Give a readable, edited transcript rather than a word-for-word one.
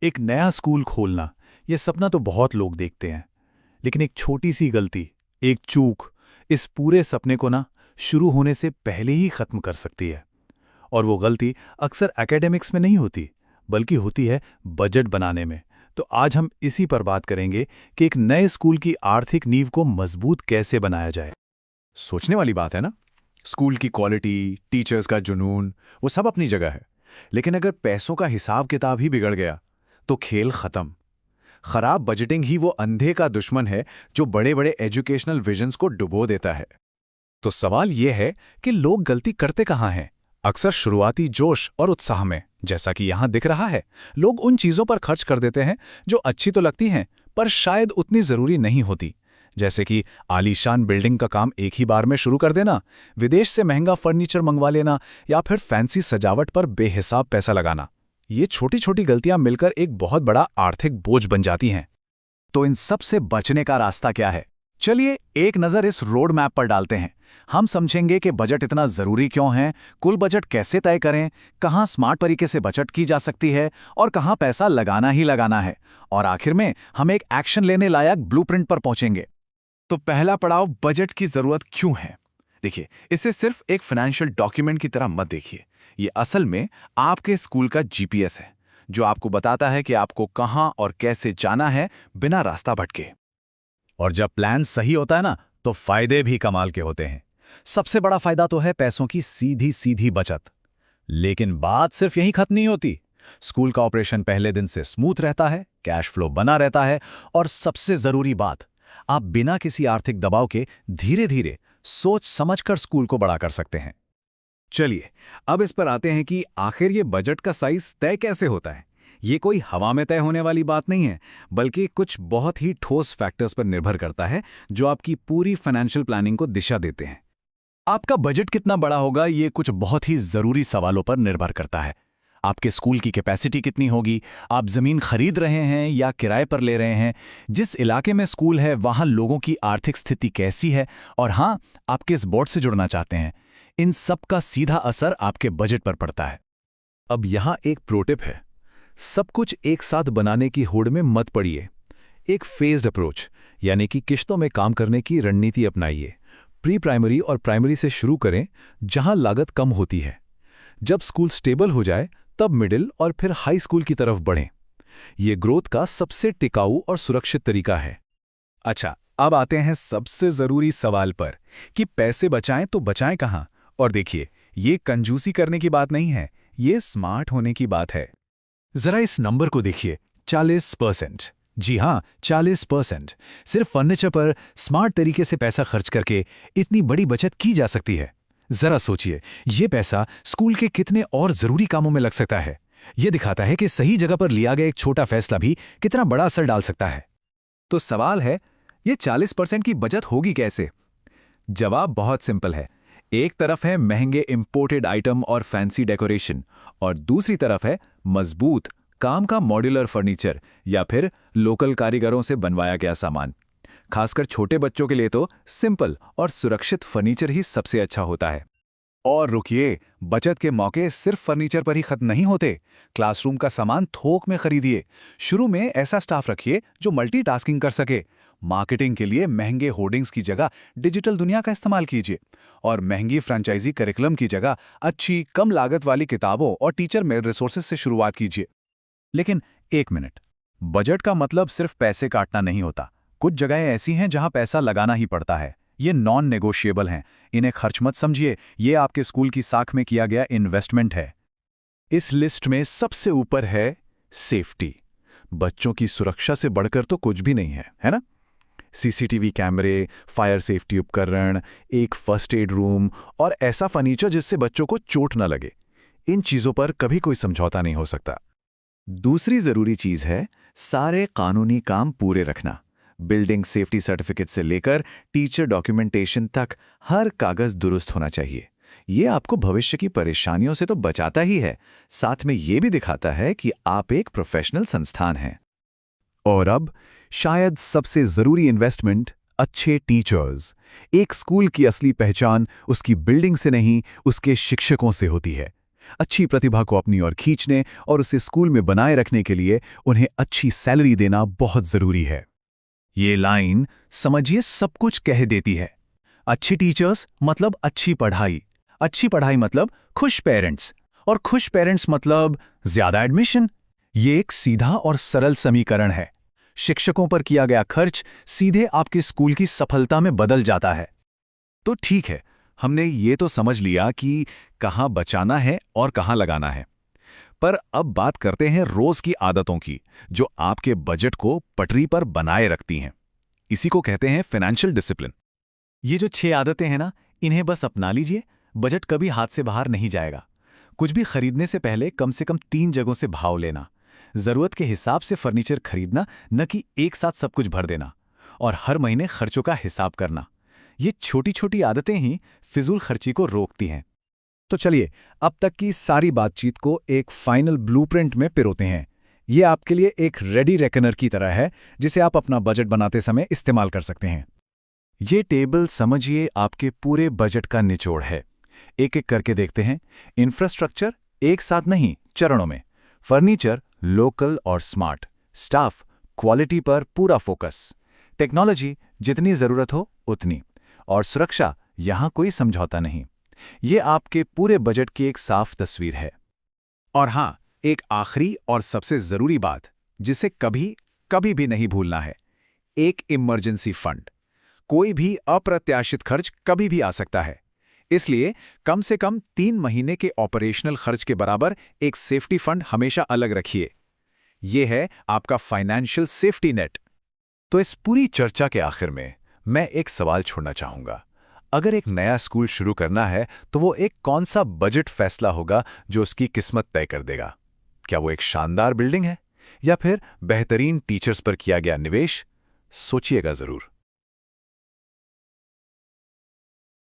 एक नया स्कूल खोलना, यह सपना तो बहुत लोग देखते हैं। लेकिन एक छोटी सी गलती, एक चूक, इस पूरे सपने को ना शुरू होने से पहले ही खत्म कर सकती है। और वो गलती अक्सर एकेडमिक्स में नहीं होती, बल्कि होती है बजट बनाने में। तो आज हम इसी पर बात करेंगे कि एक नए स्कूल की आर्थिक नींव को मजबूत कैसे बनाया जाए। सोचने वाली बात है ना। स्कूल की क्वालिटी, टीचर्स का जुनून, वो सब अपनी जगह है। लेकिन अगर पैसों का हिसाब किताब ही बिगड़ गया तो खेल खत्म। खराब बजटिंग ही वो अंधे का दुश्मन है जो बड़े बड़े एजुकेशनल विजन्स को डुबो देता है। तो सवाल यह है कि लोग गलती करते कहाँ हैं? अक्सर शुरुआती जोश और उत्साह में, जैसा कि यहां दिख रहा है। लोग उन चीजों पर खर्च कर देते हैं जो अच्छी तो लगती हैं, पर शायद उतनी जरूरी नहीं होती। जैसे कि आलीशान बिल्डिंग का काम एक ही बार में शुरू कर देना, विदेश से महंगा फर्नीचर मंगवा लेना, या फिर फैंसी सजावट पर बेहिसाब पैसा लगाना। ये छोटी छोटी गलतियां मिलकर एक बहुत बड़ा आर्थिक बोझ बन जाती हैं। तो इन सब से बचने का रास्ता क्या है? चलिए एक नज़र इस रोड मैप पर डालते हैं। हम समझेंगे कि बजट इतना ज़रूरी क्यों है, कुल बजट कैसे तय करें, कहाँ स्मार्ट तरीके से बचत की जा सकती है और कहाँ पैसा लगाना ही लगाना है। और आखिर में हम एक एक्शन लेने लायक ब्लूप्रिंट पर पहुंचेंगे। तो पहला पड़ाव, बजट की जरूरत क्यों है। देखिए, इसे सिर्फ एक फाइनेंशियल डॉक्यूमेंट की तरह मत देखिए। ये असल में आपके स्कूल का जीपीएस है, जो आपको बताता है कि आपको कहां और कैसे जाना है बिना रास्ता भटके। और जब प्लान सही होता है ना, तो फायदे भी कमाल के होते हैं। सबसे बड़ा फायदा तो है पैसों की सीधी सीधी बचत। लेकिन बात सिर्फ यहीं खत्म नहीं होती। स्कूल का ऑपरेशन पहले दिन से स्मूथ रहता है, कैश फ्लो बना रहता है, और सबसे जरूरी बात, आप बिना किसी आर्थिक दबाव के धीरे धीरे सोच समझकर स्कूल को बड़ा कर सकते हैं। चलिए, अब इस पर आते हैं कि आखिर ये बजट का साइज तय कैसे होता है। ये कोई हवा में तय होने वाली बात नहीं है, बल्कि कुछ बहुत ही ठोस फैक्टर्स पर निर्भर करता है जो आपकी पूरी फाइनेंशियल प्लानिंग को दिशा देते हैं। आपका बजट कितना बड़ा होगा, ये कुछ बहुत ही जरूरी सवालों पर निर्भर करता है। आपके स्कूल की कैपेसिटी कितनी होगी, आप जमीन खरीद रहे हैं या किराए पर ले रहे हैं, जिस इलाके में स्कूल है वहां लोगों की आर्थिक स्थिति कैसी है, और हां, आप किस बोर्ड से जुड़ना चाहते हैं। इन सब का सीधा असर आपके बजट पर पड़ता है। अब यहां एक प्रो टिप है, सब कुछ एक साथ बनाने की होड़ में मत पड़िए। एक फेज्ड अप्रोच, यानी कि किश्तों में काम करने की रणनीति अपनाइए। प्री प्राइमरी और प्राइमरी से शुरू करें, जहां लागत कम होती है। जब स्कूल स्टेबल हो जाए, तब मिडिल और फिर हाई स्कूल की तरफ बढ़ें। यह ग्रोथ का सबसे टिकाऊ और सुरक्षित तरीका है। अच्छा, अब आते हैं सबसे जरूरी सवाल पर कि पैसे बचाएं तो बचाएं कहां। और देखिए, ये कंजूसी करने की बात नहीं है, ये स्मार्ट होने की बात है। जरा इस नंबर को देखिए, 40%। जी हां, 40%। सिर्फ फर्नीचर पर स्मार्ट तरीके से पैसा खर्च करके इतनी बड़ी बचत की जा सकती है। जरा सोचिए, ये पैसा स्कूल के कितने और जरूरी कामों में लग सकता है। यह दिखाता है कि सही जगह पर लिया गया एक छोटा फैसला भी कितना बड़ा असर डाल सकता है। तो सवाल है, ये 40% की बचत होगी कैसे? जवाब बहुत सिंपल है। एक तरफ है महंगे इंपोर्टेड आइटम और फैंसी डेकोरेशन, और दूसरी तरफ है मजबूत काम का मॉड्यूलर फर्नीचर या फिर लोकल कारीगरों से बनवाया गया सामान। खासकर छोटे बच्चों के लिए तो सिंपल और सुरक्षित फर्नीचर ही सबसे अच्छा होता है। और रुकिए, बचत के मौके सिर्फ फर्नीचर पर ही खत्म नहीं होते। क्लासरूम का सामान थोक में खरीदिए। शुरू में ऐसा स्टाफ रखिए जो मल्टीटास्किंग कर सके। मार्केटिंग के लिए महंगे होर्डिंग्स की जगह डिजिटल दुनिया का इस्तेमाल कीजिए, और महंगी फ्रेंचाइजी करिकुलम की जगह अच्छी कम लागत वाली किताबों और टीचर मेल रिसोर्सेज से शुरुआत कीजिए। लेकिन एक मिनट, बजट का मतलब सिर्फ पैसे काटना नहीं होता। कुछ जगहें ऐसी हैं जहां पैसा लगाना ही पड़ता है। ये नॉन नेगोशिएबल हैं, इन्हें खर्च मत समझिए। ये आपके स्कूल की साख में किया गया इन्वेस्टमेंट है। इस लिस्ट में सबसे ऊपर है सेफ्टी। बच्चों की सुरक्षा से बढ़कर तो कुछ भी नहीं है ना? सीसीटीवी कैमरे, फायर सेफ्टी उपकरण, एक फर्स्ट एड रूम और ऐसा फर्नीचर जिससे बच्चों को चोट न लगे। इन चीजों पर कभी कोई समझौता नहीं हो सकता। दूसरी जरूरी चीज है सारे कानूनी काम पूरे रखना। बिल्डिंग सेफ्टी सर्टिफिकेट से लेकर टीचर डॉक्यूमेंटेशन तक हर कागज दुरुस्त होना चाहिए। ये आपको भविष्य की परेशानियों से तो बचाता ही है, साथ में ये भी दिखाता है कि आप एक प्रोफेशनल संस्थान हैं। और अब शायद सबसे जरूरी इन्वेस्टमेंट, अच्छे टीचर्स। एक स्कूल की असली पहचान उसकी बिल्डिंग से नहीं, उसके शिक्षकों से होती है। अच्छी प्रतिभा को अपनी ओर खींचने और उसे स्कूल में बनाए रखने के लिए उन्हें अच्छी सैलरी देना बहुत जरूरी है। ये लाइन समझिए सब कुछ कह देती है। अच्छी टीचर्स मतलब अच्छी पढ़ाई मतलब खुश पेरेंट्स, और खुश पेरेंट्स मतलब ज्यादा एडमिशन। ये एक सीधा और सरल समीकरण है। शिक्षकों पर किया गया खर्च सीधे आपके स्कूल की सफलता में बदल जाता है। तो ठीक है, हमने ये तो समझ लिया कि कहाँ बचाना है और कहाँ लगाना है। पर अब बात करते हैं रोज की आदतों की, जो आपके बजट को पटरी पर बनाए रखती हैं। इसी को कहते हैं फाइनेंशियल डिसिप्लिन। ये जो 6 आदतें हैं ना, इन्हें बस अपना लीजिए, बजट कभी हाथ से बाहर नहीं जाएगा। कुछ भी खरीदने से पहले कम से कम 3 जगहों से भाव लेना, जरूरत के हिसाब से फर्नीचर खरीदना, न कि एक साथ सब कुछ भर देना, और हर महीने खर्चों का हिसाब करना। ये छोटी छोटी आदतें ही फिजूल खर्ची को रोकती हैं। तो चलिए, अब तक की सारी बातचीत को एक फाइनल ब्लूप्रिंट में पिरोते हैं। ये आपके लिए एक रेडी रेकनर की तरह है, जिसे आप अपना बजट बनाते समय इस्तेमाल कर सकते हैं। ये टेबल समझिए आपके पूरे बजट का निचोड़ है। एक एक करके देखते हैं। इंफ्रास्ट्रक्चर एक साथ नहीं, चरणों में। फर्नीचर लोकल और स्मार्ट, स्टाफ क्वालिटी पर पूरा फोकस, टेक्नोलॉजी जितनी जरूरत हो उतनी, और सुरक्षा यहां कोई समझौता नहीं। ये आपके पूरे बजट की एक साफ तस्वीर है। और हां, एक आखिरी और सबसे जरूरी बात, जिसे कभी भी नहीं भूलना है, एक इमरजेंसी फंड। कोई भी अप्रत्याशित खर्च कभी भी आ सकता है, इसलिए कम से कम 3 महीने के ऑपरेशनल खर्च के बराबर एक सेफ्टी फंड हमेशा अलग रखिए। यह है आपका फाइनेंशियल सेफ्टी नेट। तो इस पूरी चर्चा के आखिर में मैं एक सवाल छोड़ना चाहूंगा। अगर एक नया स्कूल शुरू करना है तो वो एक कौन सा बजट फैसला होगा जो उसकी किस्मत तय कर देगा? क्या वो एक शानदार बिल्डिंग है, या फिर बेहतरीन टीचर्स पर किया गया निवेश? सोचिएगा जरूर।